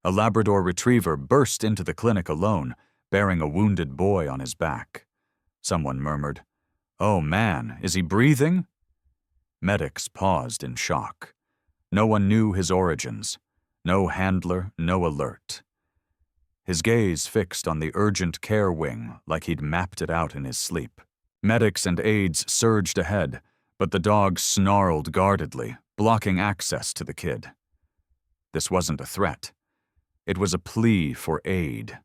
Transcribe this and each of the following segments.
A Labrador retriever burst into the clinic alone, bearing a wounded boy on his back. Someone murmured, "Oh man, is he breathing?" Medics paused in shock. No one knew his origins. No handler, no alert. His gaze fixed on the urgent care wing like he'd mapped it out in his sleep. Medics and aides surged ahead, but the dog snarled guardedly, blocking access to the kid. This wasn't a threat. It was a plea for aid.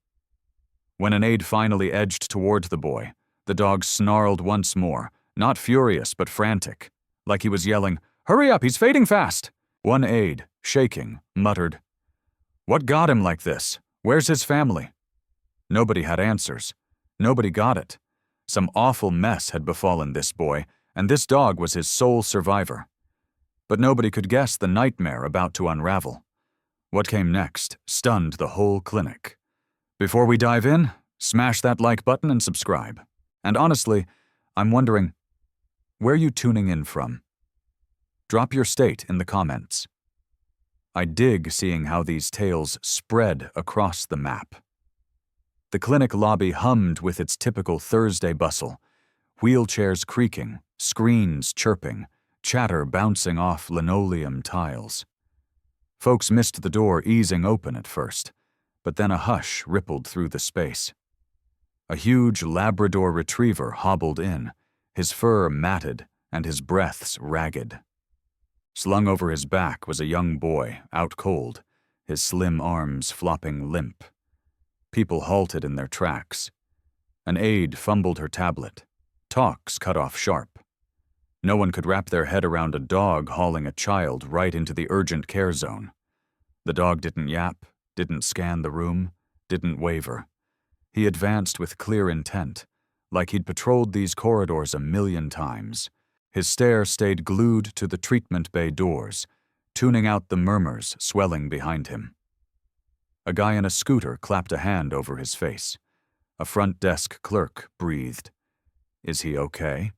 When an aide finally edged toward the boy, the dog snarled once more, not furious but frantic, like he was yelling, "Hurry up, he's fading fast!" One aide, shaking, muttered, "What got him like this? Where's his family?" Nobody had answers. Nobody got it. Some awful mess had befallen this boy, and this dog was his sole survivor. But nobody could guess the nightmare about to unravel. What came next stunned the whole clinic. Before we dive in, smash that like button and subscribe. And honestly, I'm wondering, where are you tuning in from? Drop your state in the comments. I dig seeing how these tales spread across the map. The clinic lobby hummed with its typical Thursday bustle, wheelchairs creaking, screens chirping, chatter bouncing off linoleum tiles. Folks missed the door easing open at first, but then a hush rippled through the space. A huge Labrador retriever hobbled in, his fur matted and his breaths ragged. Slung over his back was a young boy, out cold, his slim arms flopping limp. People halted in their tracks. An aide fumbled her tablet. Talks cut off sharp. No one could wrap their head around a dog hauling a child right into the urgent care zone. The dog didn't yap, didn't scan the room, didn't waver. He advanced with clear intent, like he'd patrolled these corridors 1,000,000 times. His stare stayed glued to the treatment bay doors, tuning out the murmurs swelling behind him. A guy in a scooter clapped a hand over his face. A front desk clerk breathed, "Is he okay?"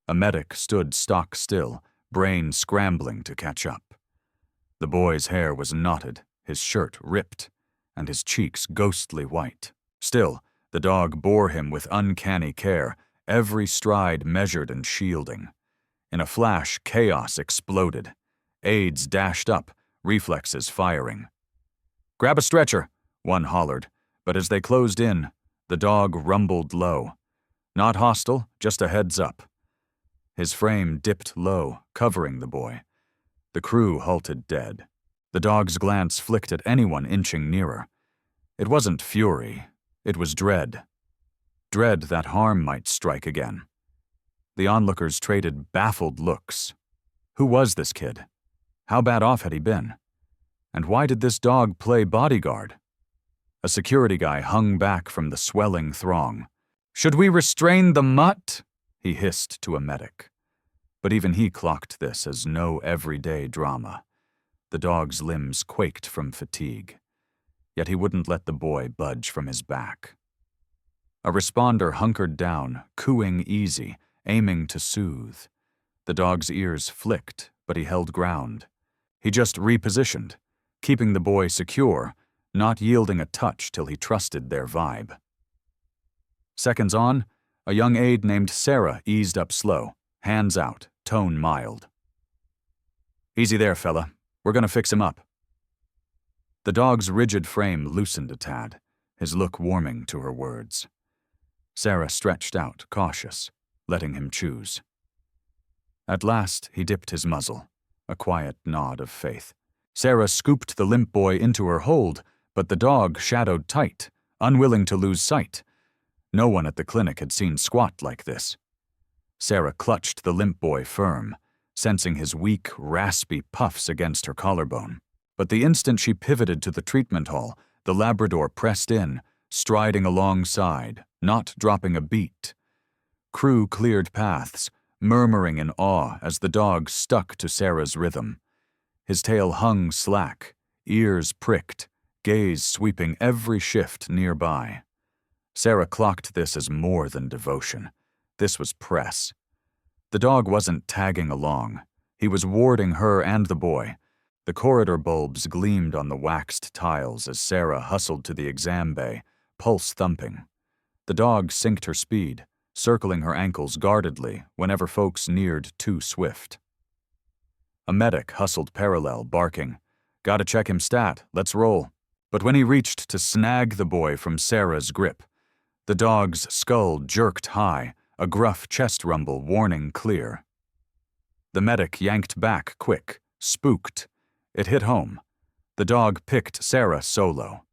A medic stood stock still, brain scrambling to catch up. The boy's hair was knotted, his shirt ripped, and his cheeks ghostly white. Still, the dog bore him with uncanny care, every stride measured and shielding. In a flash, chaos exploded. Aides dashed up, reflexes firing. "Grab a stretcher," one hollered, but as they closed in, the dog rumbled low. Not hostile, just a heads up. His frame dipped low, covering the boy. The crew halted dead. The dog's glance flicked at anyone inching nearer. It wasn't fury, it was dread. Dread that harm might strike again. The onlookers traded baffled looks. Who was this kid? How bad off had he been? And why did this dog play bodyguard? A security guy hung back from the swelling throng. "Should we restrain the mutt?" he hissed to a medic. But even he clocked this as no everyday drama. The dog's limbs quaked from fatigue. Yet he wouldn't let the boy budge from his back. A responder hunkered down, cooing easy, aiming to soothe. The dog's ears flicked, but he held ground. He just repositioned, keeping the boy secure, not yielding a touch till he trusted their vibe. Seconds on, a young aide named Sarah eased up slow, hands out, tone mild. "Easy there, fella. We're gonna fix him up." The dog's rigid frame loosened a tad, his look warming to her words. Sarah stretched out, cautious, letting him choose. At last, he dipped his muzzle, a quiet nod of faith. Sarah scooped the limp boy into her hold, but the dog shadowed tight, unwilling to lose sight. No one at the clinic had seen squat like this. Sarah clutched the limp boy firm, sensing his weak, raspy puffs against her collarbone. But the instant she pivoted to the treatment hall, the Labrador pressed in, striding alongside, not dropping a beat. Crew cleared paths, murmuring in awe as the dog stuck to Sarah's rhythm. His tail hung slack, ears pricked, gaze sweeping every shift nearby. Sarah clocked this as more than devotion. This was press. The dog wasn't tagging along. He was warding her and the boy. The corridor bulbs gleamed on the waxed tiles as Sarah hustled to the exam bay, pulse thumping. The dog synced her speed, circling her ankles guardedly whenever folks neared too swift. A medic hustled parallel, barking, "Gotta check him stat, let's roll." But when he reached to snag the boy from Sarah's grip, the dog's skull jerked high, a gruff chest rumble warning clear. The medic yanked back quick, spooked. It hit home. The dog picked Sarah solo.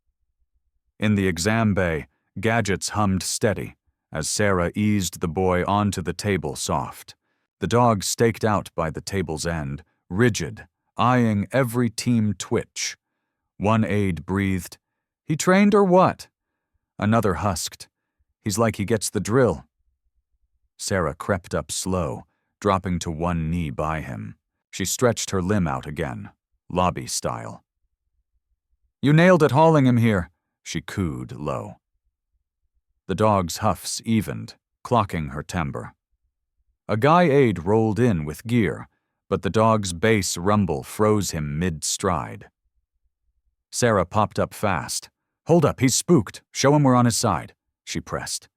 In the exam bay, gadgets hummed steady as Sarah eased the boy onto the table soft. The dog staked out by the table's end, rigid, eyeing every team twitch. One aide breathed, "He trained or what?" Another husked, "He's like he gets the drill." Sarah crept up slow, dropping to one knee by him. She stretched her limb out again, lobby style. "You nailed it hauling him here," she cooed low. The dog's huffs evened, clocking her timbre. A guy aide rolled in with gear, but the dog's bass rumble froze him mid-stride. Sarah popped up fast. "Hold up, he's spooked. Show him we're on his side," she pressed.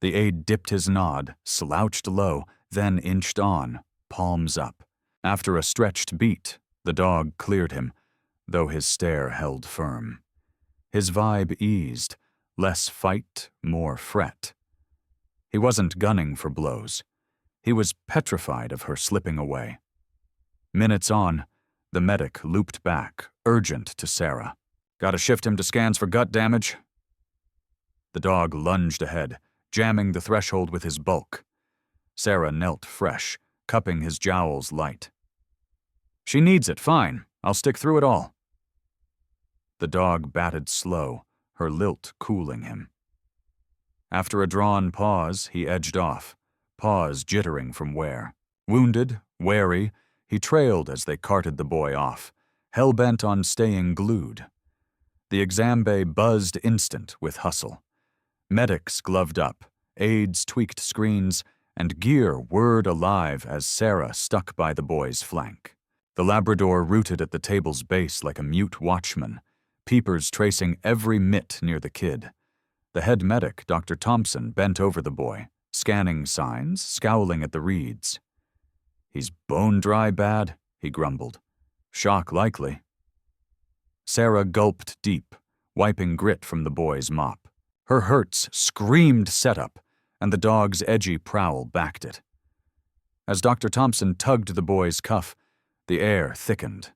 The aide dipped his nod, slouched low, then inched on, palms up. After a stretched beat, the dog cleared him, though his stare held firm. His vibe eased, less fight, more fret. He wasn't gunning for blows. He was petrified of her slipping away. Minutes on, the medic looped back, urgent to Sarah. "Gotta shift him to scans for gut damage." The dog lunged ahead, jamming the threshold with his bulk. Sarah knelt fresh, cupping his jowls light. "She needs it, fine. I'll stick through it all." The dog batted slow, her lilt cooling him. After a drawn pause, he edged off, paws jittering from wear. Wounded, wary, he trailed as they carted the boy off, hell-bent on staying glued. The exam bay buzzed instant with hustle. Medics gloved up, aides tweaked screens, and gear whirred alive as Sarah stuck by the boy's flank. The Labrador rooted at the table's base like a mute watchman, peepers tracing every mitt near the kid. The head medic, Dr. Thompson, bent over the boy, scanning signs, scowling at the reads. "He's bone-dry bad," he grumbled. "Shock likely." Sarah gulped deep, wiping grit from the boy's mop. Her hurts screamed setup, and the dog's edgy prowl backed it. As Dr. Thompson tugged the boy's cuff, the air thickened.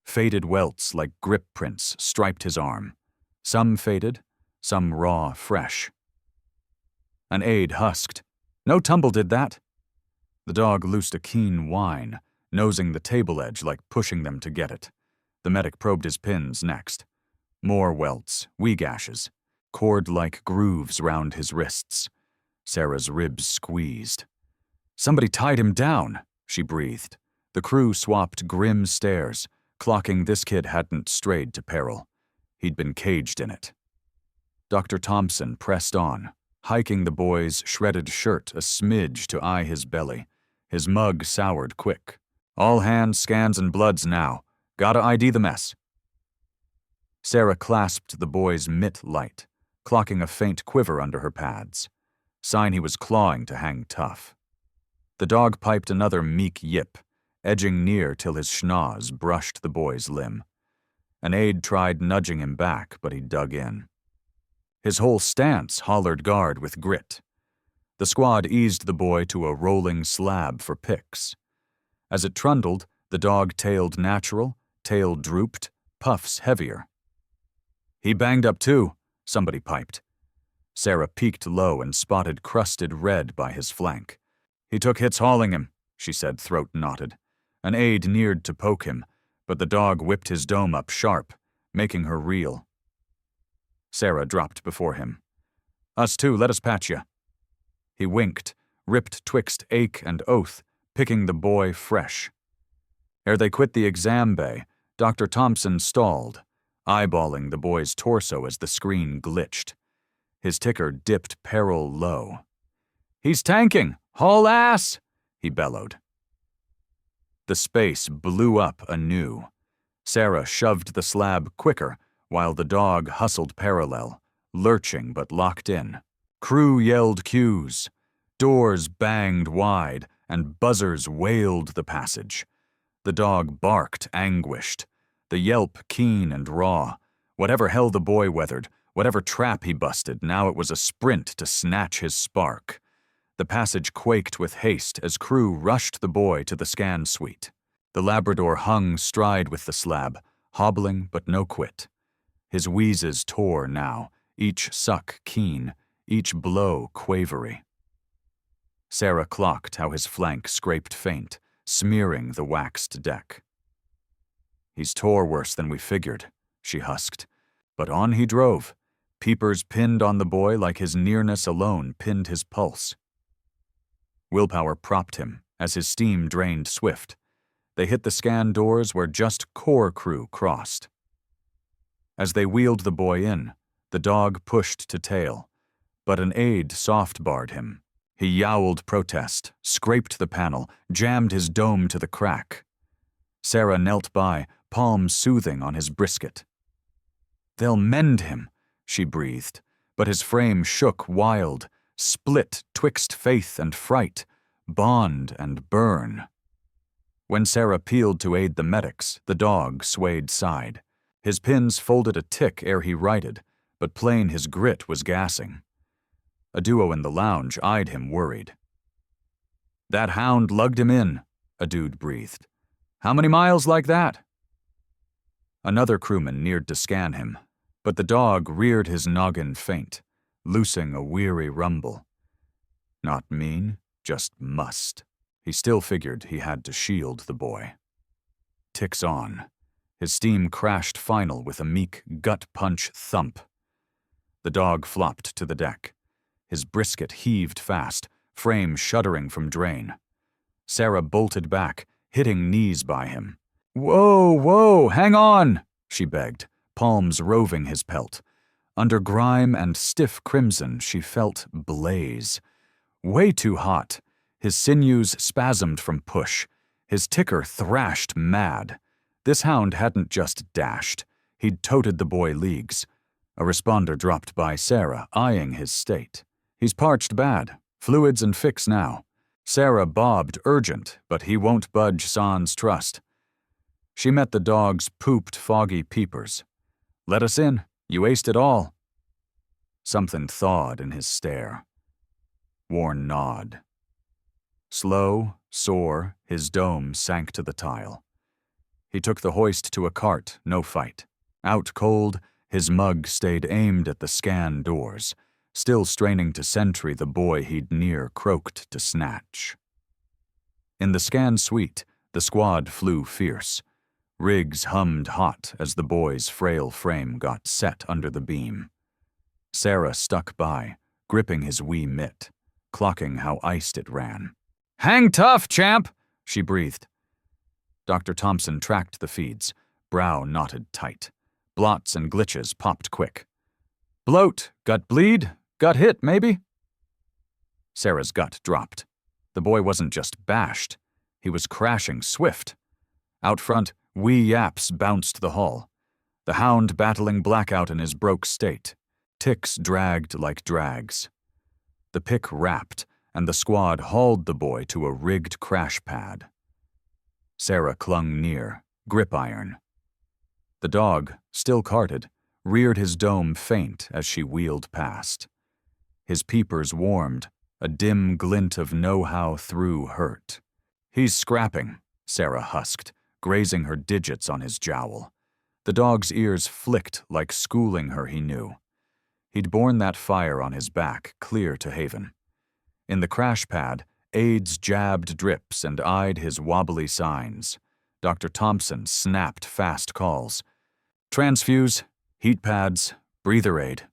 Faded welts like grip prints striped his arm. Some faded, some raw, fresh. An aide husked, "No tumble did that." The dog loosed a keen whine, nosing the table edge like pushing them to get it. The medic probed his pins next. More welts, wee gashes, cord-like grooves round his wrists. Sarah's ribs squeezed. "Somebody tied him down," she breathed. The crew swapped grim stares, clocking this kid hadn't strayed to peril. He'd been caged in it. Dr. Thompson pressed on, hiking the boy's shredded shirt a smidge to eye his belly. His mug soured quick. "All hands, scans, and bloods now. Gotta ID the mess." Sarah clasped the boy's mitt light, clocking a faint quiver under her pads. Sign he was clawing to hang tough. The dog piped another meek yip, edging near till his schnoz brushed the boy's limb. An aide tried nudging him back, but he dug in. His whole stance hollered guard with grit. The squad eased the boy to a rolling slab for picks. As it trundled, the dog tailed natural, tail drooped, puffs heavier. "He banged up too," somebody piped. Sarah peeked low and spotted crusted red by his flank. "He took hits hauling him," she said, throat knotted. An aide neared to poke him, but the dog whipped his dome up sharp, making her reel. Sarah dropped before him. "Us too, let us patch ya." He winked, ripped twixt ache and oath, picking the boy fresh. Ere they quit the exam bay, Dr. Thompson stalled, eyeballing the boy's torso as the screen glitched. His ticker dipped peril low. "He's tanking! Haul ass!" he bellowed. The space blew up anew. Sarah shoved the slab quicker while the dog hustled parallel, lurching but locked in. Crew yelled cues. Doors banged wide and buzzers wailed the passage. The dog barked anguished, the yelp keen and raw. Whatever hell the boy weathered, whatever trap he busted, now it was a sprint to snatch his spark. The passage quaked with haste as Crew rushed the boy to the scan suite. The Labrador hung stride with the slab, hobbling but no quit. His wheezes tore now, each suck keen, each blow quavery. Sarah clocked how his flank scraped faint, smearing the waxed deck. "He's tore worse than we figured," she husked. But on he drove, peepers pinned on the boy like his nearness alone pinned his pulse. Willpower propped him as his steam drained swift. They hit the scan doors where just core crew crossed. As they wheeled the boy in, the dog pushed to tail, but an aide soft-barred him. He yowled protest, scraped the panel, jammed his dome to the crack. Sarah knelt by, palm soothing on his brisket. "They'll mend him," she breathed, but his frame shook wild, split twixt faith and fright, bond and burn. When Sarah peeled to aid the medics, the dog swayed side. His pins folded a tick ere he righted, but plain his grit was gassing. A duo in the lounge eyed him worried. "That hound lugged him in," a dude breathed. "How many miles like that?" Another crewman neared to scan him, but the dog reared his noggin faint, loosing a weary rumble. Not mean, just must. He still figured he had to shield the boy. Ticks on. His steam crashed final with a meek gut-punch thump. The dog flopped to the deck. His brisket heaved fast, frame shuddering from drain. Sarah bolted back, hitting knees by him. "Whoa, whoa, hang on," she begged, palms roving his pelt. Under grime and stiff crimson, she felt blaze. Way too hot. His sinews spasmed from push. His ticker thrashed mad. This hound hadn't just dashed. He'd toted the boy leagues. A responder dropped by Sarah, eyeing his state. "He's parched bad. Fluids and fix now." Sarah bobbed urgent, but he won't budge sans trust. She met the dog's pooped, foggy peepers. "Let us in. You aced it all." Something thawed in his stare. Worn nod. Slow, sore, his dome sank to the tile. He took the hoist to a cart, no fight. Out cold, his mug stayed aimed at the scan doors, still straining to sentry the boy he'd near croaked to snatch. In the scan suite, the squad flew fierce. Rigs hummed hot as the boy's frail frame got set under the beam. Sarah stuck by, gripping his wee mitt, clocking how iced it ran. "Hang tough, champ," she breathed. Dr. Thompson tracked the feeds, brow knotted tight. Blots and glitches popped quick. "Bloat, gut bleed, gut hit, maybe?" Sarah's gut dropped. The boy wasn't just bashed. He was crashing swift. Out front, wee yaps bounced the hull. The hound battling blackout in his broke state. Ticks dragged like drags. The pick rapped, and the squad hauled the boy to a rigged crash pad. Sarah clung near, grip iron. The dog, still carted, reared his dome faint as she wheeled past. His peepers warmed, a dim glint of know-how through hurt. "He's scrapping," Sarah husked, grazing her digits on his jowl. The dog's ears flicked like schooling her he knew. He'd borne that fire on his back clear to haven. In the crash pad, aides jabbed drips and eyed his wobbly signs. Dr. Thompson snapped fast calls. "Transfuse, heat pads, breather aid."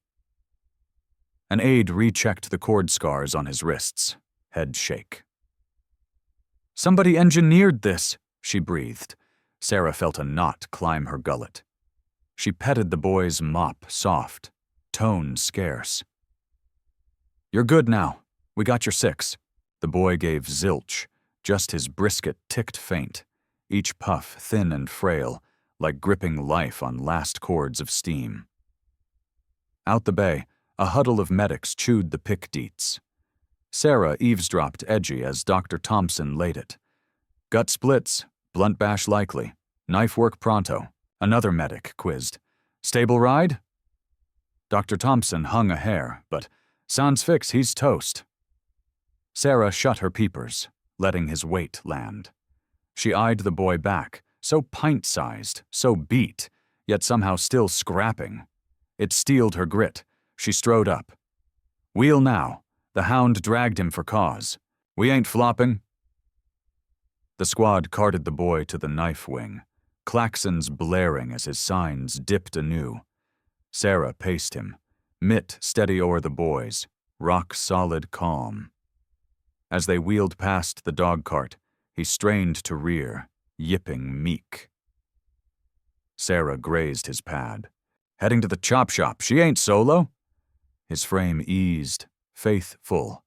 An aide rechecked the cord scars on his wrists, head shake. "Somebody engineered this," she breathed. Sarah felt a knot climb her gullet. She petted the boy's mop soft, tone scarce. "You're good now. We got your 6. The boy gave zilch, just his brisket ticked faint, each puff thin and frail, like gripping life on last chords of steam. Out the bay, a huddle of medics chewed the pick deets. Sarah eavesdropped edgy as Dr. Thompson laid it. Gut splits, blunt bash likely, knife work pronto, another medic quizzed. Stable ride? Dr. Thompson hung a hair, but sans fix, he's toast. Sarah shut her peepers, letting his weight land. She eyed the boy back, so pint-sized, so beat, yet somehow still scrapping. It steeled her grit. She strode up. Wheel now. The hound dragged him for cause. We ain't flopping. The squad carted the boy to the knife wing, klaxons blaring as his signs dipped anew. Sarah paced him, mitt steady o'er the boys, rock-solid calm. As they wheeled past the dog cart, he strained to rear, yipping meek. Sarah grazed his pad. Heading to the chop shop, she ain't solo. His frame eased, faithful.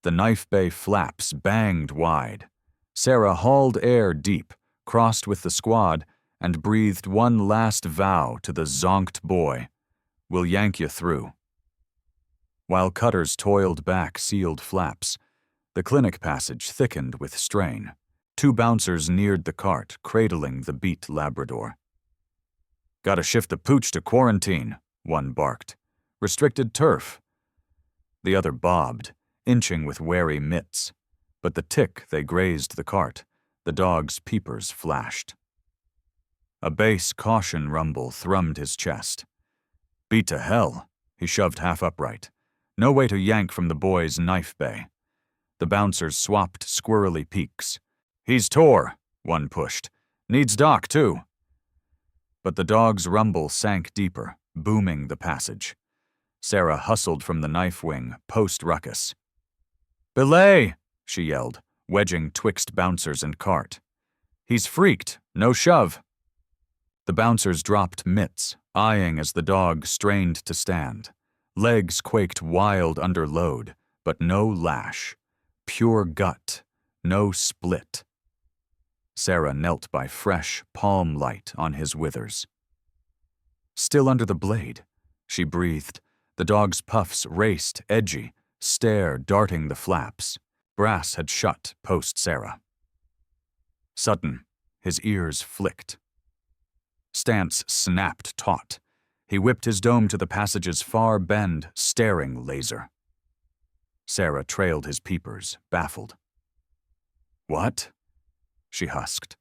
The knife bay flaps banged wide. Sarah hauled air deep, crossed with the squad, and breathed one last vow to the zonked boy. We'll yank you through. While cutters toiled back sealed flaps, the clinic passage thickened with strain. 2 bouncers neared the cart, cradling the beat Labrador. Gotta shift the pooch to quarantine, one barked. Restricted turf. The other bobbed, inching with wary mitts. But the tick they grazed the cart, the dog's peepers flashed. A bass caution rumble thrummed his chest. Beat to hell, he shoved half upright. No way to yank from the boy's knife bay. The bouncers swapped squirrely peaks. He's tore, one pushed. Needs doc, too. But the dog's rumble sank deeper, booming the passage. Sarah hustled from the knife wing, post-ruckus. Belay! She yelled, wedging twixt bouncers and cart. He's freaked, no shove. The bouncers dropped mitts, eyeing as the dog strained to stand. Legs quaked wild under load, but no lash. Pure gut, no split. Sarah knelt by fresh palm light on his withers. Still under the blade, she breathed. The dog's puffs raced, edgy, stare darting the flaps. Brass had shut post-Sarah. Sudden, his ears flicked. Stance snapped taut. He whipped his dome to the passage's far bend, staring laser. Sarah trailed his peepers, baffled. What? She husked.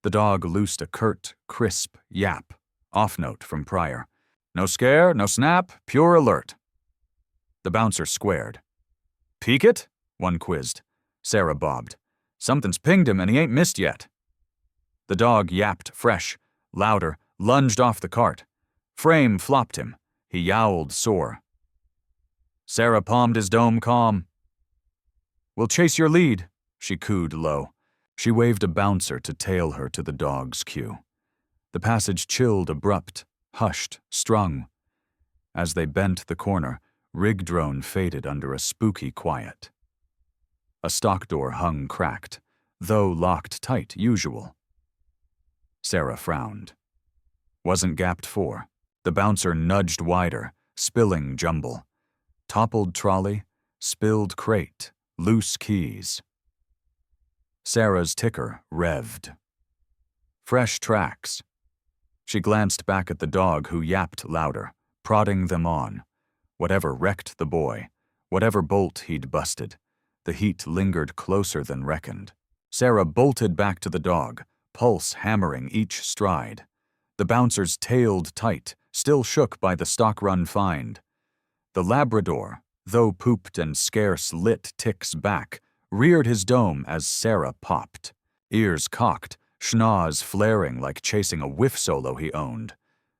The dog loosed a curt, crisp yap, off-note from prior. No scare, no snap, pure alert. The bouncer squared. Peek it? One quizzed. Sarah bobbed. Something's pinged him and he ain't missed yet. The dog yapped fresh, louder, lunged off the cart. Frame flopped him. He yowled sore. Sarah palmed his dome calm. We'll chase your lead, she cooed low. She waved a bouncer to tail her to the dog's cue. The passage chilled abrupt, hushed, strung. As they bent the corner, rig drone faded under a spooky quiet. A stock door hung cracked, though locked tight usual. Sarah frowned. Wasn't gapped for. The bouncer nudged wider, spilling jumble. Toppled trolley, spilled crate, loose keys. Sarah's ticker revved. Fresh tracks. She glanced back at the dog who yapped louder, prodding them on. Whatever wrecked the boy, whatever bolt he'd busted, the heat lingered closer than reckoned. Sarah bolted back to the dog, pulse hammering each stride. The bouncers tailed tight, still shook by the stock-run find. The Labrador, though pooped and scarce lit ticks back, reared his dome as Sarah popped. Ears cocked, schnoz flaring like chasing a whiff solo he owned.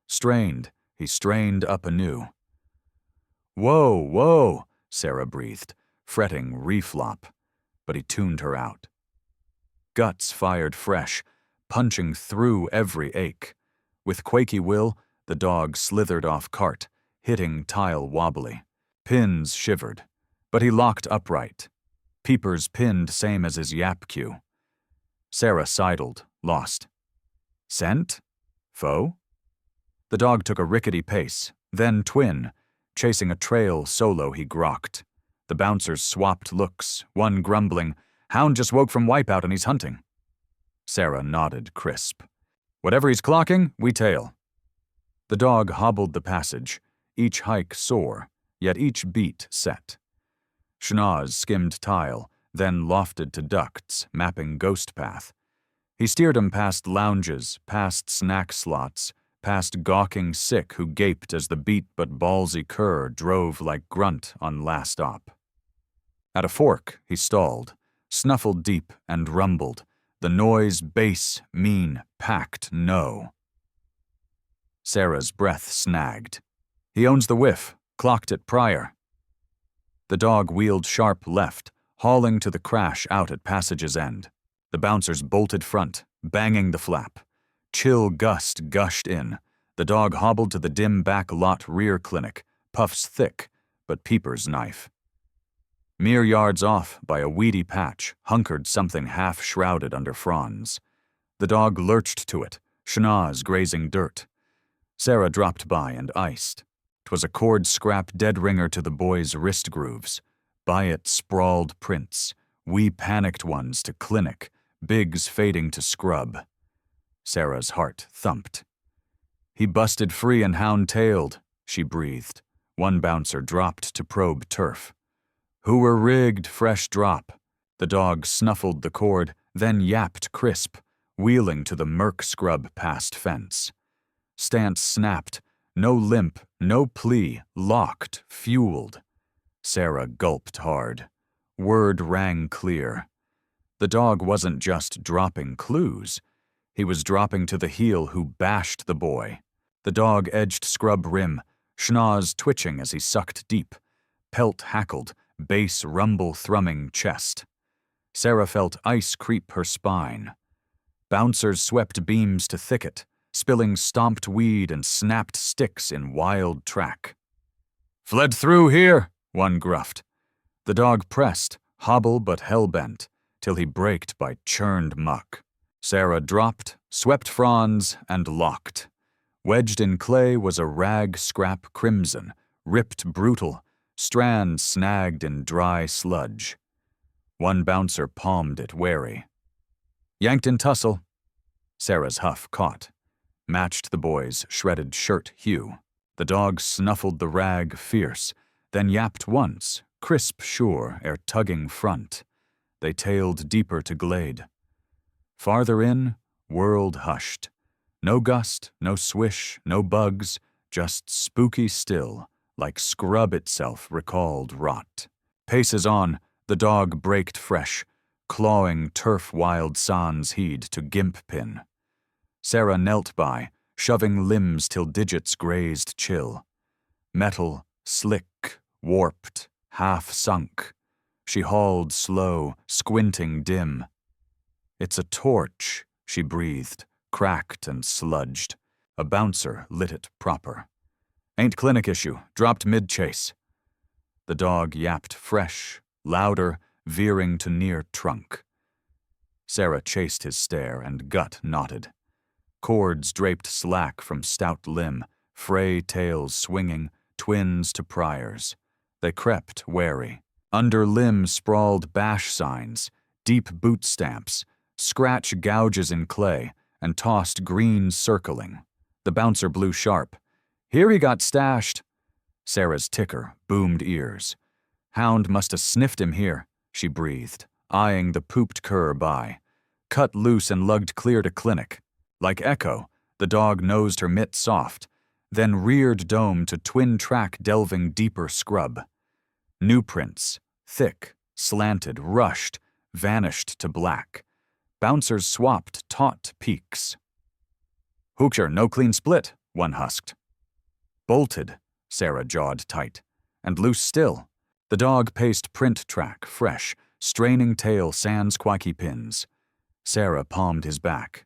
Strained, he strained up anew. Whoa, whoa, Sarah breathed, fretting reflop, but he tuned her out. Guts fired fresh, punching through every ache. With quaky will, the dog slithered off cart, hitting tile wobbly. Pins shivered, but he locked upright. Peepers pinned same as his yap cue. Sarah sidled, lost. Scent? Foe? The dog took a rickety pace, then twin, chasing a trail solo he grokked. The bouncers swapped looks, one grumbling, "Hound just woke from wipeout and he's hunting." Sarah nodded crisp. "Whatever he's clocking, we tail." The dog hobbled the passage, each hike sore, yet each beat set. Schnoz skimmed tile, then lofted to ducts, mapping ghost path. He steered him past lounges, past snack slots, past gawking sick who gaped as the beat but ballsy cur drove like grunt on last op. At a fork, he stalled, snuffled deep and rumbled, the noise bass, mean, packed no. Sarah's breath snagged. "He owns the whiff, clocked it prior." The dog wheeled sharp left, hauling to the crash out at passage's end. The bouncers bolted front, banging the flap. Chill gust gushed in. The dog hobbled to the dim back lot rear clinic, puffs thick, but peepers knife. Mere yards off, by a weedy patch, hunkered something half-shrouded under fronds. The dog lurched to it, schnoz grazing dirt. Sarah dropped by and iced. 'Twas a cord-scrap dead ringer to the boy's wrist grooves. By it sprawled prints, wee panicked ones to clinic, bigs fading to scrub. Sarah's heart thumped. "He busted free and hound-tailed," she breathed. One bouncer dropped to probe turf. "Who were rigged, fresh drop." The dog snuffled the cord, then yapped crisp, wheeling to the murk scrub past fence. Stance snapped, no limp, no plea, locked, fueled. Sarah gulped hard. Word rang clear. The dog wasn't just dropping clues. He was dropping to the heel who bashed the boy. The dog edged scrub rim, schnoz twitching as he sucked deep. Pelt hackled, bass rumble thrumming chest. Sarah felt ice creep her spine. Bouncers swept beams to thicket, spilling stomped weed and snapped sticks in wild track. "Fled through here," one gruffed. The dog pressed, hobble but hell-bent, till he braked by churned muck. Sarah dropped, swept fronds, and locked. Wedged in clay was a rag scrap crimson, ripped brutal, strand snagged in dry sludge. One bouncer palmed it wary. "Yanked in tussle." Sarah's huff caught, matched the boy's shredded shirt hue. The dog snuffled the rag fierce, then yapped once, crisp sure ere tugging front. They tailed deeper to glade. Farther in, world hushed. No gust, no swish, no bugs, just spooky still, like scrub itself recalled rot. Paces on, the dog braked fresh, clawing turf wild sans heed to gimp pin. Sarah knelt by, shoving limbs till digits grazed chill. Metal, slick, warped, half sunk. She hauled slow, squinting dim. "It's a torch," she breathed, cracked and sludged. A bouncer lit it proper. "Ain't clinic issue, dropped mid-chase." The dog yapped fresh, louder, veering to near trunk. Sarah chased his stare and gut knotted. Cords draped slack from stout limb, fray tails swinging, twins to priors. They crept wary. Under limb sprawled bash signs, deep boot stamps, scratch gouges in clay, and tossed green circling. The bouncer blew sharp. "Here he got stashed." Sarah's ticker boomed ears. "Hound must have sniffed him here," she breathed, eyeing the pooped cur by. Cut loose and lugged clear to clinic. Like Echo, the dog nosed her mitt soft, then reared dome to twin-track delving deeper scrub. New prints, thick, slanted, rushed, vanished to black. Bouncers swapped taut peaks. "Hookshire, no clean split," one husked. "Bolted," Sarah jawed tight, "and loose still." The dog paced print track, fresh, straining tail sans quacky pins. Sarah palmed his back.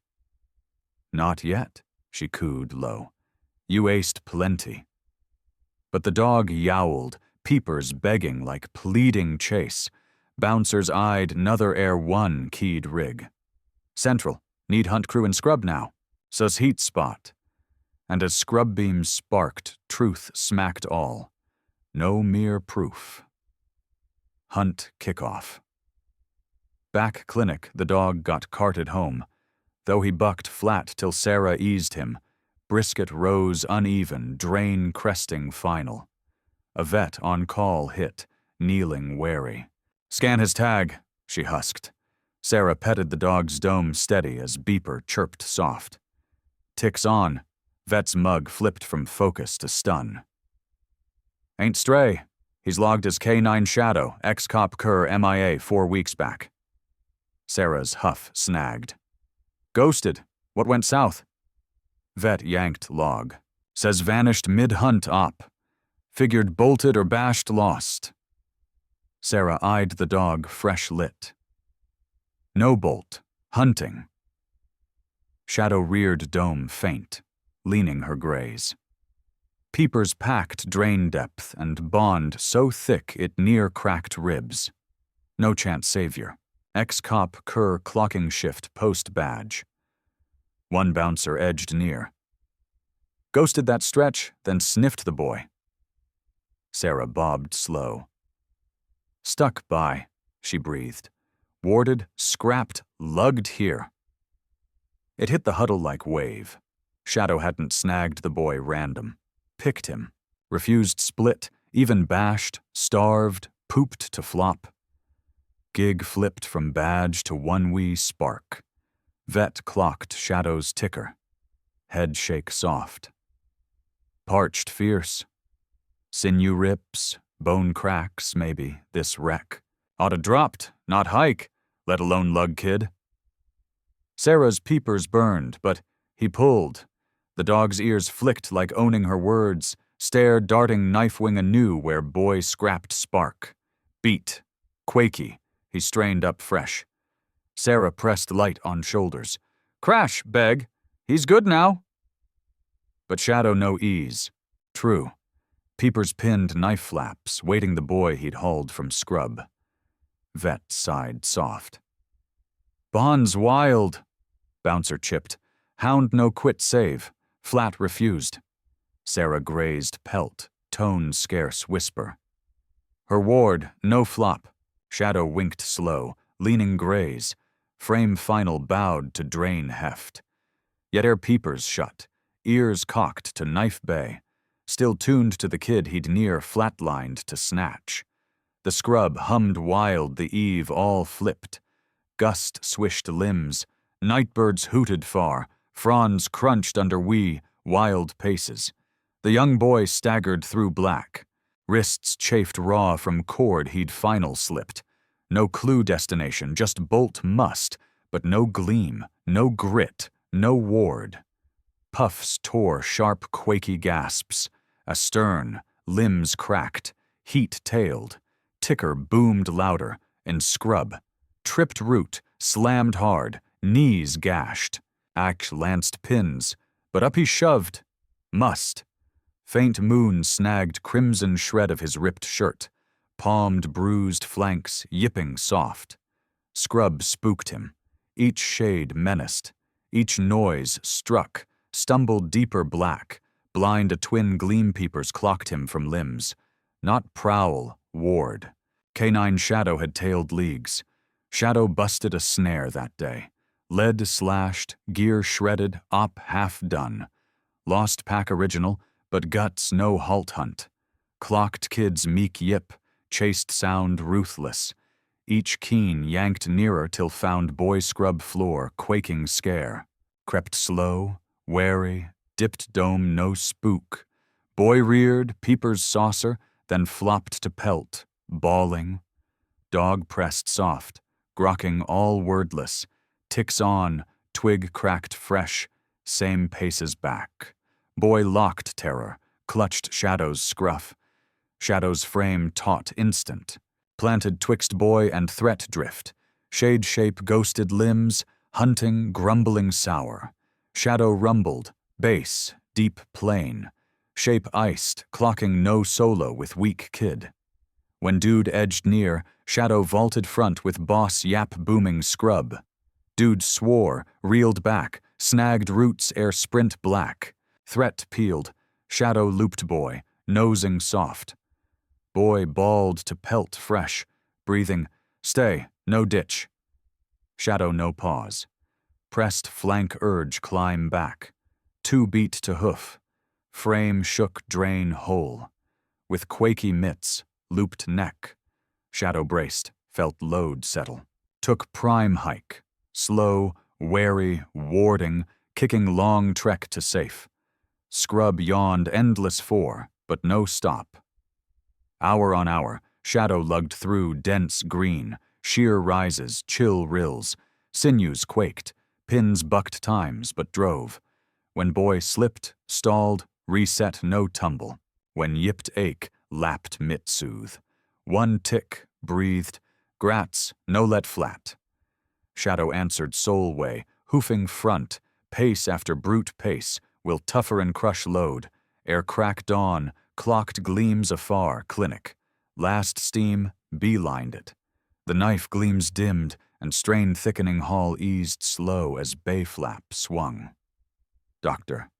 "Not yet," she cooed low. "You aced plenty." But the dog yowled, peepers begging like pleading chase. Bouncers eyed nother ere one keyed rig. "Central, need hunt crew and scrub now. Sus heat spot," And as scrub beams sparked, truth smacked all. No mere proof. Hunt kickoff. Back clinic, the dog got carted home. Though he bucked flat till Sarah eased him, brisket rose uneven, drain cresting final. A vet on call hit, kneeling wary. "Scan his tag," she husked. Sarah petted the dog's dome steady as beeper chirped soft. Ticks on. Vet's mug flipped from focus to stun. "Ain't stray. He's logged as K9 Shadow, ex-cop Kerr MIA 4 weeks back." Sarah's huff snagged. "Ghosted. What went south?" Vet yanked log. "Says vanished mid-hunt op. Figured bolted or bashed lost." Sarah eyed the dog fresh lit. "No bolt. Hunting." Shadow reared dome faint, leaning her graze. Peepers packed drain depth and bond so thick it near cracked ribs. No chance savior. Ex-cop Kerr clocking shift post badge. One bouncer edged near. "Ghosted that stretch, then sniffed the boy." Sarah bobbed slow. "Stuck by," she breathed. "Warded, scrapped, lugged here." It hit the huddle like wave. Shadow hadn't snagged the boy random. Picked him. Refused split, even bashed, starved, pooped to flop. Gig flipped from badge to one wee spark. Vet clocked Shadow's ticker. Head shake soft. Parched fierce. Sinew rips, bone cracks, maybe, this wreck. Oughta dropped, not hike, let alone lug kid. Sarah's peepers burned, but he pulled. The dog's ears flicked like owning her words, stare darting knife wing anew where boy scrapped spark. Beat. Quaky. He strained up fresh. Sarah pressed light on shoulders. "Crash, beg. He's good now." But Shadow no ease. True. Peepers pinned knife flaps, waiting the boy he'd hauled from scrub. Vet sighed soft. "Bond's wild," bouncer chipped. "Hound no quit save. Flat refused." Sarah grazed pelt, tone scarce whisper. Her ward, no flop. Shadow winked slow, leaning graze. Frame final bowed to drain heft. Yet ere peepers shut, ears cocked to knife bay, still tuned to the kid he'd near flatlined to snatch. The scrub hummed wild, the eve all flipped. Gust swished limbs, nightbirds hooted far, fronds crunched under wee, wild paces. The young boy staggered through black. Wrists chafed raw from cord he'd final slipped. No clue destination, just bolt must, but no gleam, no grit, no ward. Puffs tore sharp quaky gasps. Astern, limbs cracked, heat-tailed. Ticker boomed louder, and scrub. Tripped root, slammed hard, knees gashed. Axe lanced pins, but up he shoved. Must. Faint moon snagged crimson shred of his ripped shirt. Palmed bruised flanks, yipping soft. Scrub spooked him. Each shade menaced. Each noise struck, stumbled deeper black. Blind a twin gleam peepers clocked him from limbs. Not prowl, ward. K9 Shadow had tailed leagues. Shadow busted a snare that day. Lead slashed, gear shredded, op half done. Lost pack original, but guts no halt hunt. Clocked kids meek yip, chased sound ruthless. Each keen yanked nearer till found boy scrub floor quaking scare. Crept slow, wary, dipped dome no spook. Boy reared, peepers saucer, then flopped to pelt, bawling. Dog pressed soft, grokking all wordless. Ticks on, twig cracked fresh, same paces back. Boy locked terror, clutched Shadow's scruff. Shadow's frame taut instant. Planted twixt boy and threat drift. Shade shape ghosted limbs, hunting, grumbling sour. Shadow rumbled, bass, deep plain. Shape iced, clocking no solo with weak kid. When dude edged near, Shadow vaulted front with boss yap booming scrub. Dude swore, reeled back, snagged roots ere sprint black. Threat peeled. Shadow looped boy, nosing soft. Boy bawled to pelt fresh, breathing, "Stay, no ditch." Shadow no pause. Pressed flank urge climb back. 2 beat to hoof. Frame shook drain whole. With quaky mitts, looped neck. Shadow braced, felt load settle. Took prime hike. Slow, wary, warding, kicking long trek to safe. Scrub yawned endless 4, but no stop. Hour on hour, Shadow lugged through dense green, sheer rises, chill rills. Sinews quaked, pins bucked times but drove. When boy slipped, stalled, reset no tumble. When yipped ache, lapped mitt soothe. 1 tick, breathed, grats, no let flat. Shadow answered soul way, hoofing front, pace after brute pace, will tougher and crush load. Ere crack dawn, clocked gleams afar, clinic. Last steam, beelined it. The knife gleams dimmed, and strain thickening haul eased slow as bay flap swung. Doctor.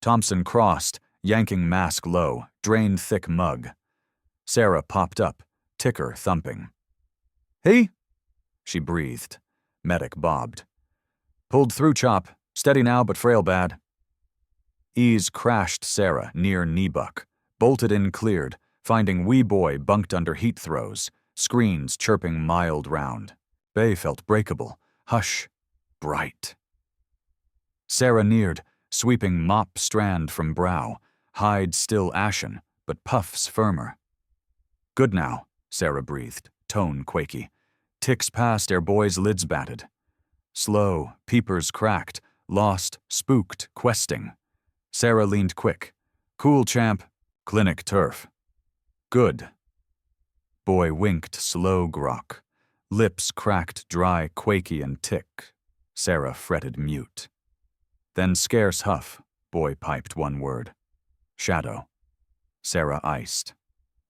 Thompson crossed, yanking mask low, drained thick mug. Sarah popped up, ticker thumping. "He?" she breathed. Medic bobbed. "Pulled through, Chop. Steady now, but frail bad." Ease crashed Sarah near kneebuck. Bolted in cleared, finding wee boy bunked under heat throws. Screens chirping mild round. Bay felt breakable. Hush. Bright. Sarah neared, sweeping mop strand from brow. Hide still ashen, but puffs firmer. "Good now," Sarah breathed, tone quaky. Ticks past ere boy's lids batted. Slow, peepers cracked, lost, spooked, questing. Sarah leaned quick. "Cool, champ. Clinic turf." "Good." Boy winked slow grok. Lips cracked dry, quaky and tick. Sarah fretted mute. Then scarce huff, boy piped 1 word. "Shadow." Sarah iced.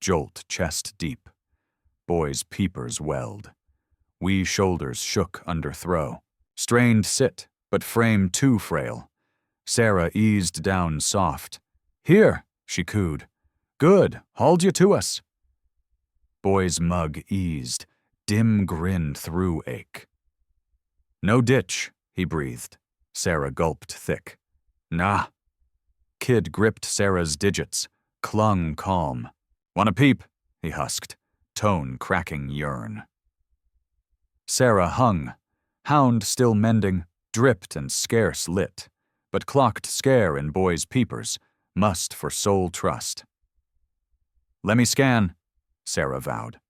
Jolt chest deep. Boy's peepers welled. Wee shoulders shook under throw. Strained sit, but frame too frail. Sarah eased down soft. "Here," she cooed. "Good, hauled you to us." Boy's mug eased, dim grin through ache. "No ditch," he breathed. Sarah gulped thick. "Nah." Kid gripped Sarah's digits, clung calm. "Want a peep?" he husked, tone cracking yearn. Sarah hung, hound still mending, dripped and scarce lit, but clocked scare in boy's peepers, must for soul trust. "Lemme scan," Sarah vowed.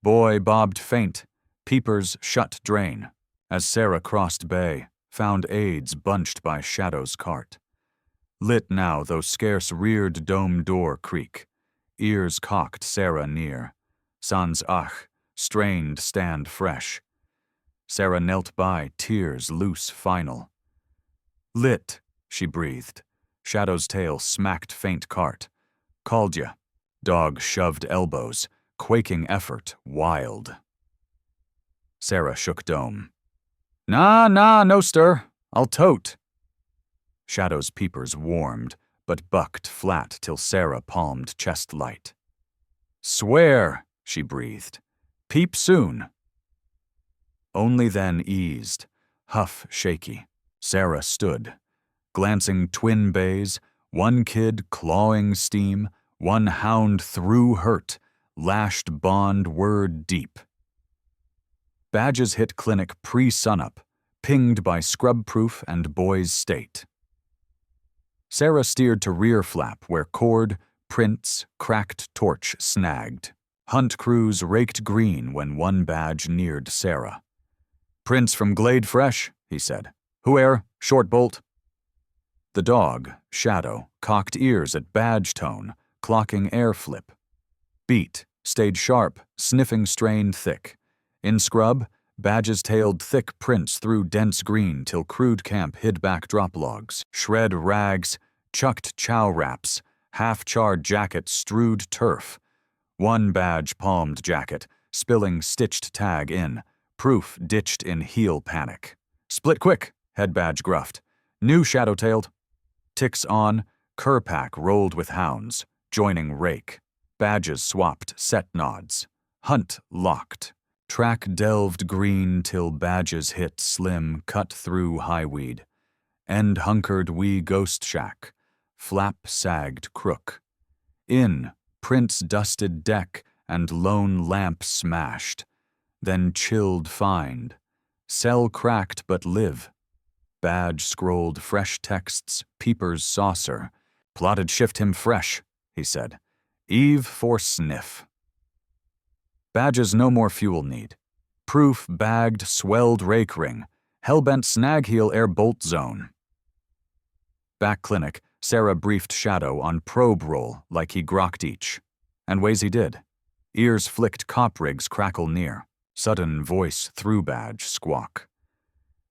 Boy bobbed faint, peepers shut drain. As Sarah crossed bay, found aids bunched by Shadow's cart. Lit now though scarce reared dome door creak. Ears cocked Sarah near. Sans ach, strained stand fresh. Sarah knelt by, tears loose final. "Lit," she breathed. Shadow's tail smacked faint cart. "Called ya." Dog shoved elbows, quaking effort, wild. Sarah shook dome. Nah, no stir. I'll tote." Shadow's peepers warmed, but bucked flat till Sarah palmed chest light. "Swear," she breathed. "Peep soon." Only then eased, huff shaky. Sarah stood, glancing twin bays, 1 kid clawing steam, 1 hound through hurt, lashed bond word deep. Badges hit clinic pre-sunup, pinged by scrub-proof and boys' state. Sarah steered to rear flap where cord, prints, cracked torch snagged. Hunt crews raked green when 1 badge neared Sarah. "Prints from Glade Fresh," he said. "Whoe'er, short bolt." The dog, Shadow, cocked ears at badge tone, clocking air flip. Beat, stayed sharp, sniffing strain thick. In scrub, badges tailed thick prints through dense green till crude camp hid back drop logs, shred rags, chucked chow wraps, half-charred jacket strewed turf. 1 badge palmed jacket, spilling stitched tag in, proof ditched in heel panic. "Split quick," head badge gruffed. "New shadow-tailed." Ticks on, cur-pack rolled with hounds, joining rake. Badges swapped set nods. Hunt locked. Track delved green till badges hit slim, cut through highweed. End hunkered wee ghost shack. Flap sagged crook. In, prints dusted deck and lone lamp smashed. Then chilled find. Cell cracked but live. Badge scrolled fresh texts, peepers saucer. Plotted shift him fresh, he said. Eve for sniff. Badges no more fuel need. Proof bagged, swelled rake ring. Hellbent snag heel air bolt zone. Back clinic, Sarah briefed Shadow on probe roll like he grokked each. And ways he did. Ears flicked cop rigs crackle near. Sudden voice through badge squawk.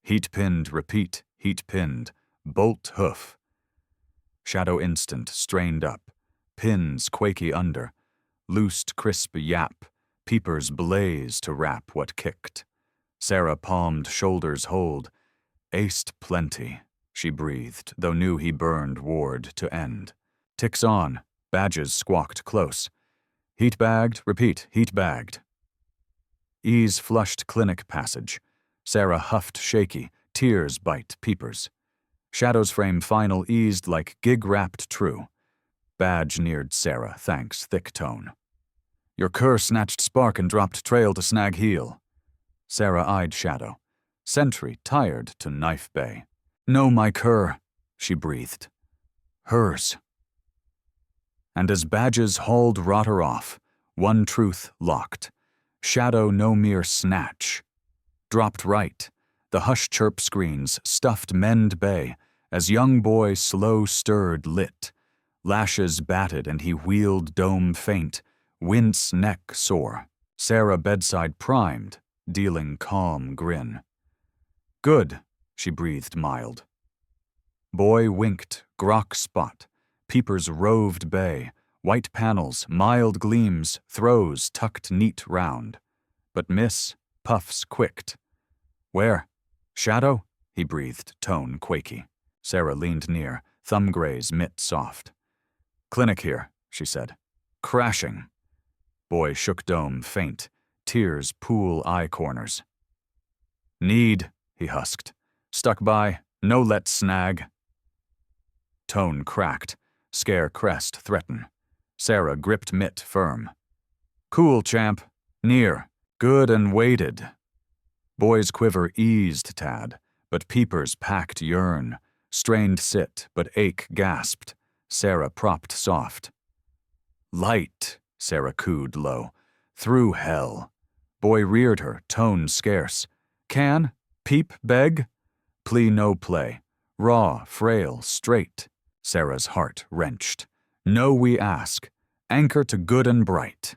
Heat pinned, repeat, heat pinned. Bolt hoof. Shadow instant, strained up. Pins quaky under. Loosed crisp yap. Peepers blaze to wrap what kicked. Sarah palmed shoulders hold. Aced plenty, she breathed, though knew he burned ward to end. Ticks on, badges squawked close. Heat bagged, repeat, heat bagged. Ease flushed clinic passage. Sarah huffed shaky, tears bite peepers. Shadow's frame final eased like gig-wrapped true. Badge neared Sarah, thanks, thick tone. Your cur snatched spark and dropped trail to snag heel. Sarah eyed Shadow. Sentry, tired to knife bay. No, my cur, she breathed. Hers. And as badges hauled rotter off, one truth locked. Shadow no mere snatch. Dropped right, the hush chirp screens stuffed mend bay, as young boy slow stirred lit. Lashes batted and he wheeled dome faint, wince neck sore. Sarah bedside primed, dealing calm grin. Good, she breathed mild. Boy winked, grok spot. Peepers roved bay. White panels, mild gleams, throws tucked neat round. But miss, puffs quicked. Where? Shadow? He breathed, tone quaky. Sarah leaned near, thumb graze mitt soft. Clinic here, she said. Crashing. Boy shook dome faint, tears pool eye corners. Need, he husked. Stuck by, no let snag. Tone cracked, scare crest threaten. Sarah gripped mitt firm. Cool, champ. Near. Good and weighted. Boy's quiver eased tad, but peepers packed yearn. Strained sit, but ache gasped. Sarah propped soft. Light, Sarah cooed low. Through hell. Boy reared her, tone scarce. Can? Peep, beg? Plea no play. Raw, frail, straight. Sarah's heart wrenched. No we ask. Anchor to good and bright.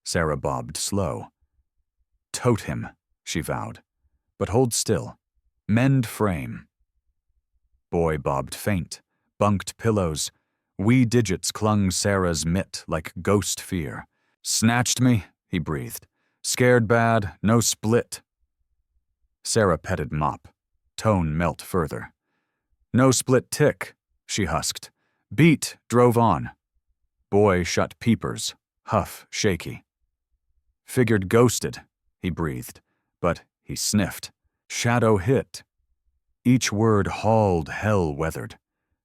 Sarah bobbed slow. Tote him, she vowed. But hold still. Mend frame. Boy bobbed faint. Bunked pillows. Wee digits clung Sarah's mitt like ghost fear. Snatched me, he breathed. Scared bad, no split. Sarah petted mop. Tone melt further. No split tick, she husked. Beat, drove on. Boy shut peepers, huff shaky. Figured ghosted, he breathed, but he sniffed. Shadow hit. Each word hauled hell weathered.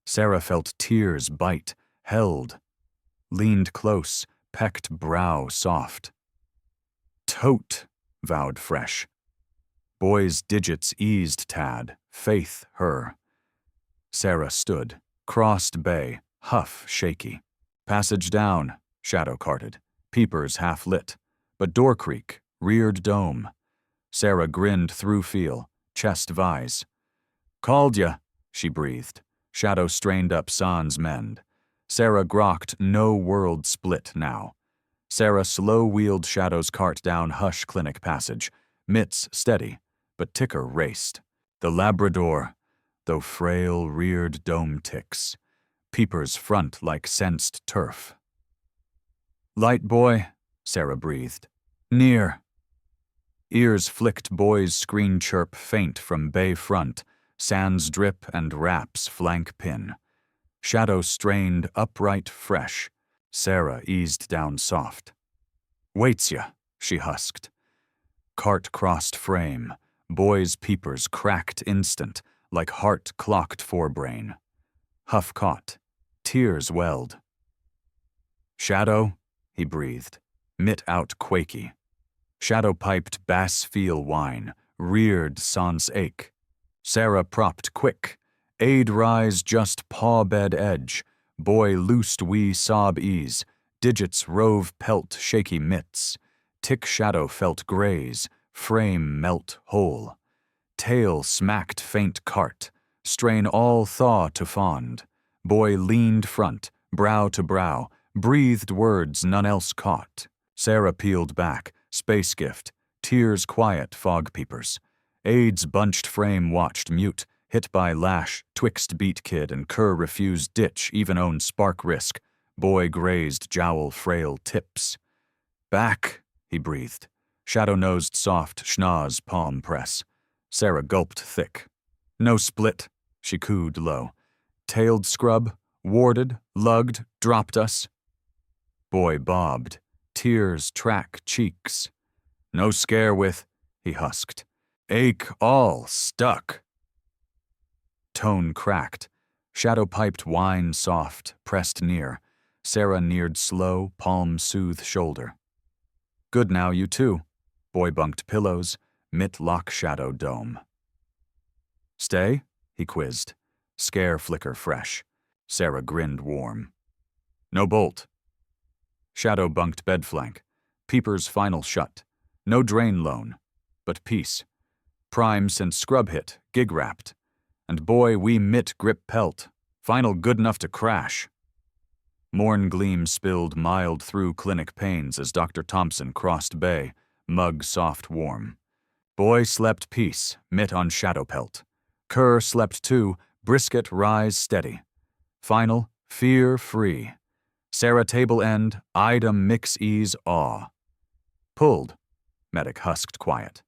Sarah felt tears bite, held. Leaned close, pecked brow soft. Tote, vowed fresh. Boy's digits eased tad, faith her. Sarah stood, crossed bay, huff shaky. Passage down, Shadow carted, peepers half lit, but door creak, reared dome. Sarah grinned through feel, chest vise. Called ya, she breathed. Shadow strained up sans mend. Sarah grokked no world split now. Sarah slow-wheeled Shadow's cart down hush clinic passage. Mitts steady, but ticker raced. The Labrador, though frail, reared dome ticks. Peepers front like sensed turf. Light boy, Sarah breathed. Near. Ears flicked boy's screen chirp faint from bay front. Sans drip and raps flank pin. Shadow strained upright fresh. Sarah eased down soft. "Waits ya," she husked. Cart crossed frame. Boy's peepers cracked instant, like heart clocked forebrain. Huff caught. Tears welled. "Shadow," he breathed, mitt out quaky. Shadow piped bass-feel whine, reared sans ache. Sarah propped quick. Aid rise just paw-bed edge. Boy loosed wee sob ease. Digits rove pelt shaky mitts. Tick shadow felt graze. Frame melt whole. Tail smacked faint cart. Strain all thaw to fond. Boy leaned front, brow to brow. Breathed words none else caught. Sarah peeled back. Space gift. Tears quiet fog peepers. Aid's bunched frame watched mute. Hit by lash, twixt beat kid and cur refused ditch even own spark risk. Boy grazed jowl frail tips. "Back," he breathed. Shadow-nosed soft schnoz palm press. Sarah gulped thick. "No split," she cooed low. "Tailed scrub, warded, lugged, dropped us." Boy bobbed. Tears track cheeks. "No scare with," he husked. "Ache all stuck." Tone cracked. Shadow piped whine soft, pressed near. Sarah neared slow, palm soothe shoulder. "Good now, you too." Boy bunked pillows, mitt lock shadow dome. "Stay?" he quizzed. Scare flicker fresh. Sarah grinned warm. "No bolt." Shadow bunked bed flank. Peepers final shut. No drain loan, but peace. Prime since scrub hit, gig wrapped. And boy, we mitt grip pelt. Final good enough to crash. Morn gleam spilled mild through clinic panes as Dr. Thompson crossed bay, mug soft warm. Boy slept peace, mitt on shadow pelt. Cur slept too, brisket rise steady. Final, fear free. Sarah table end, item mix ease awe. "Pulled," medic husked quiet.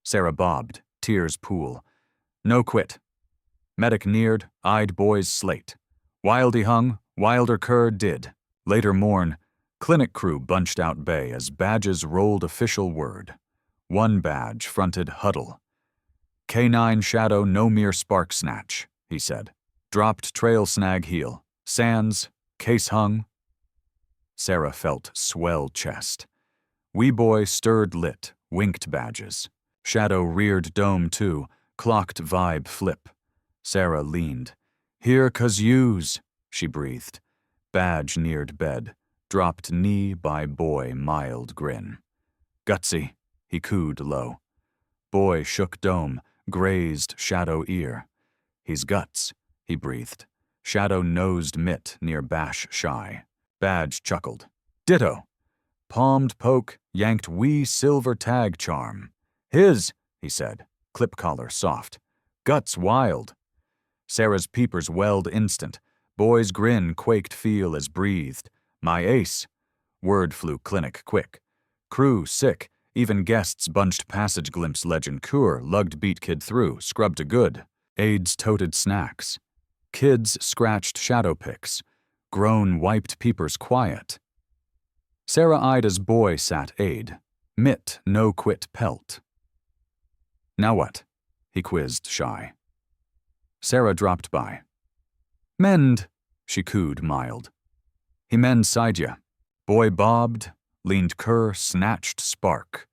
Sarah bobbed, tears pool. "No quit." Medic neared, eyed boy's slate. Wildy hung, wilder cur did. Later morn, clinic crew bunched out bay as badges rolled official word. One badge fronted huddle. "K9 shadow no mere spark snatch," he said. Dropped trail snag heel. Sands, case hung. Sarah felt swell chest. Wee boy stirred lit, winked badges. Shadow reared dome too, clocked vibe flip. Sarah leaned. "Here 'cause yous," she breathed. Badge neared bed, dropped knee by boy mild grin. "Gutsy," he cooed low. Boy shook dome, grazed shadow ear. "He's guts," he breathed. Shadow nosed mitt near bash shy. Badge chuckled. "Ditto." Palmed poke, yanked wee silver tag charm. "His," he said, clip collar soft. "Guts wild." Sarah's peepers welled instant. Boy's grin quaked feel as breathed. "My ace." Word flew clinic quick. Crew sick, even guests bunched passage glimpse legend cure, lugged beat kid through, scrubbed to good. Aides toted snacks. Kids scratched shadow picks. Grown wiped peepers quiet. Sarah eyed as boy sat aid. Mitt no quit pelt. "Now what?" he quizzed shy. Sarah dropped by. "Mend," she cooed mild. "He mend side ya." Boy bobbed, leaned cur, snatched spark.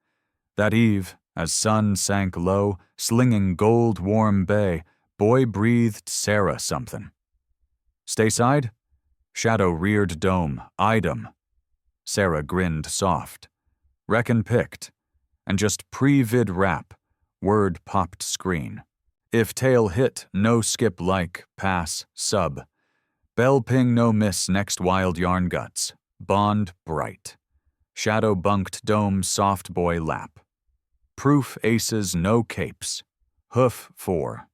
That eve, as sun sank low, slinging gold warm bay, boy breathed Sarah something. "Stay side?" Shadow reared dome, eyed 'em. Sarah grinned soft. "Reckon picked." And just pre-vid rap, word popped screen. If tail hit, no skip like, pass, sub. Bell ping no miss next wild yarn guts. Bond bright. Shadow bunked dome soft boy lap. Proof aces no capes. Hoof 4.